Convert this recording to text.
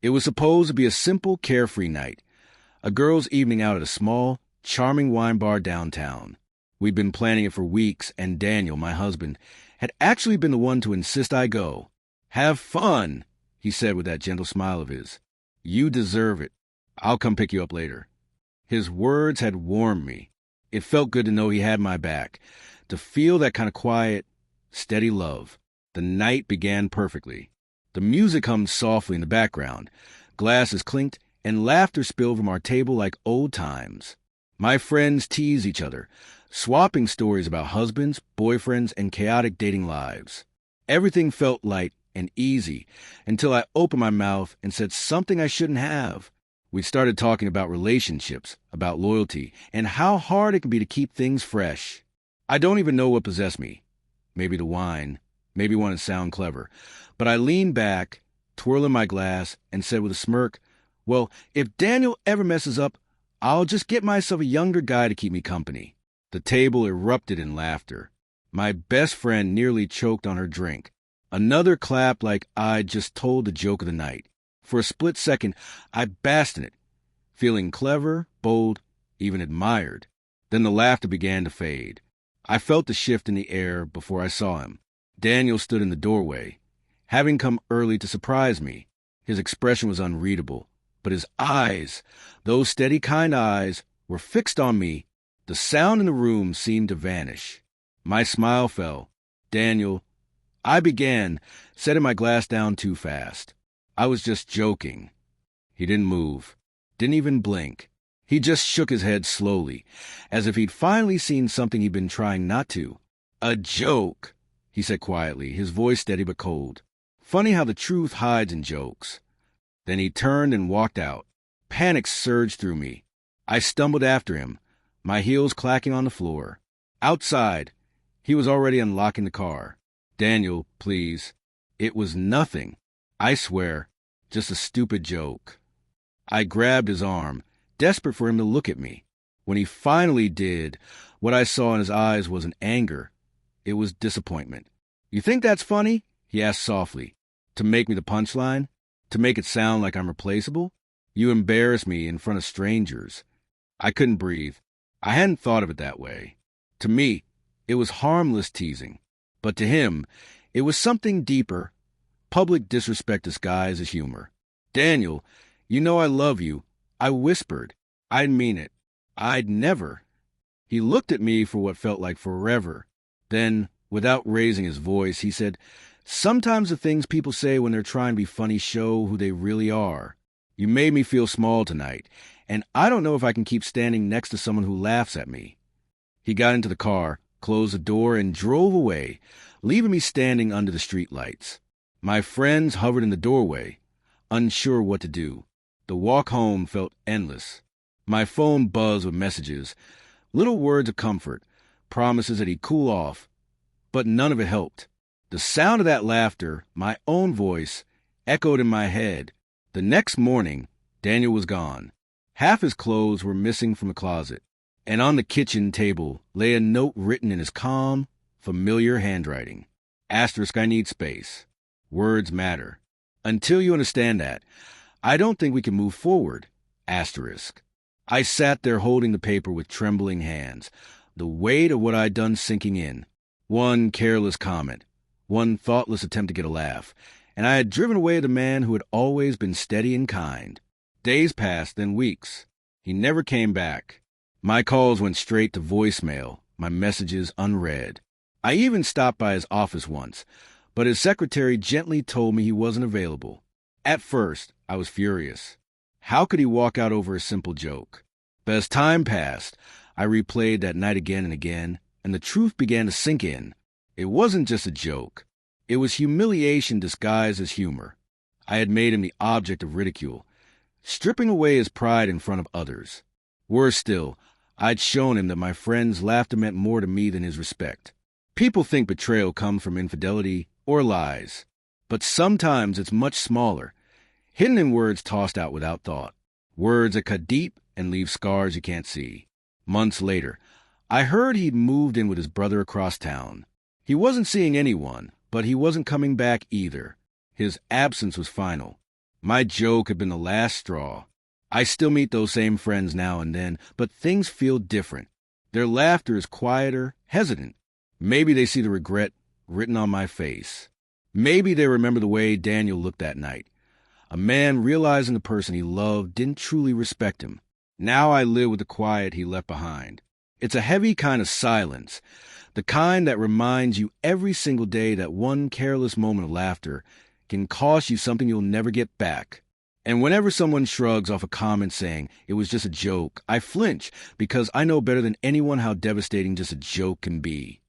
It was supposed to be a simple, carefree night, a girls' evening out at a small, charming wine bar downtown. We'd been planning it for weeks, and Daniel, my husband, had actually been the one to insist I go. "Have fun," he said with that gentle smile of his. "You deserve it. I'll come pick you up later." His words had warmed me. It felt good to know he had my back, to feel that kind of quiet, steady love. The night began perfectly. The music hummed softly in the background. Glasses clinked, and laughter spilled from our table like old times. My friends teased each other, swapping stories about husbands, boyfriends, and chaotic dating lives. Everything felt light and easy until I opened my mouth and said something I shouldn't have. We started talking about relationships, about loyalty, and how hard it can be to keep things fresh. I don't even know what possessed me. Maybe the wine, maybe wanting to sound clever. But I leaned back, twirling my glass, and said with a smirk, "Well, if Daniel ever messes up, I'll just get myself a younger guy to keep me company." The table erupted in laughter. My best friend nearly choked on her drink. Another clapped like I'd just told the joke of the night. For a split second, I basked in it, feeling clever, bold, even admired. Then the laughter began to fade. I felt the shift in the air before I saw him. Daniel stood in the doorway, having come early to surprise me. His expression was unreadable, but his eyes, those steady, kind eyes, were fixed on me. The sound in the room seemed to vanish. My smile fell. "Daniel," I began, setting my glass down too fast. "I was just joking." He didn't move, didn't even blink. He just shook his head slowly, as if he'd finally seen something he'd been trying not to. "A joke," he said quietly, his voice steady but cold. Funny how the truth hides in jokes. Then he turned and walked out. Panic surged through me. I stumbled after him, my heels clacking on the floor. Outside, he was already unlocking the car. "Daniel, please." It was nothing. I swear, just a stupid joke. I grabbed his arm, desperate for him to look at me. When he finally did, what I saw in his eyes wasn't anger. It was disappointment. "You think that's funny?" he asked softly. "To make me the punchline? To make it sound like I'm replaceable? You embarrass me in front of strangers." I couldn't breathe. I hadn't thought of it that way. To me, it was harmless teasing. But to him, it was something deeper. Public disrespect disguised as humor. "Daniel, you know I love you," I whispered. "I'd mean it. I'd never." He looked at me for what felt like forever. Then, without raising his voice, he said, "Sometimes the things people say when they're trying to be funny show who they really are. You made me feel small tonight, and I don't know if I can keep standing next to someone who laughs at me." He got into the car, closed the door, and drove away, leaving me standing under the streetlights. My friends hovered in the doorway, unsure what to do. The walk home felt endless. My phone buzzed with messages, little words of comfort, promises that he'd cool off. But none of it helped. The sound of that laughter, my own voice, echoed in my head. The next morning, Daniel was gone. Half his clothes were missing from the closet, and on the kitchen table lay a note written in his calm, familiar handwriting. Asterisk, I need space. Words matter. Until you understand that, I don't think we can move forward. Asterisk. I sat there holding the paper with trembling hands, the weight of what I'd done sinking in. One careless comment, one thoughtless attempt to get a laugh, and I had driven away the man who had always been steady and kind. Days passed, then weeks. He never came back. My calls went straight to voicemail, my messages unread. I even stopped by his office once, but his secretary gently told me he wasn't available. At first, I was furious. How could he walk out over a simple joke? But as time passed, I replayed that night again and again, and the truth began to sink in. It wasn't just a joke. It was humiliation disguised as humor. I had made him the object of ridicule, stripping away his pride in front of others. Worse still, I'd shown him that my friend's laughter meant more to me than his respect. People think betrayal comes from infidelity or lies, but sometimes it's much smaller, hidden in words tossed out without thought, words that cut deep and leave scars you can't see. Months later, I heard he'd moved in with his brother across town. He wasn't seeing anyone, but he wasn't coming back either. His absence was final. My joke had been the last straw. I still meet those same friends now and then, but things feel different. Their laughter is quieter, hesitant. Maybe they see the regret written on my face. Maybe they remember the way Daniel looked that night. A man realizing the person he loved didn't truly respect him. Now I live with the quiet he left behind. It's a heavy kind of silence, the kind that reminds you every single day that one careless moment of laughter can cost you something you'll never get back. And whenever someone shrugs off a comment saying it was just a joke, I flinch because I know better than anyone how devastating just a joke can be.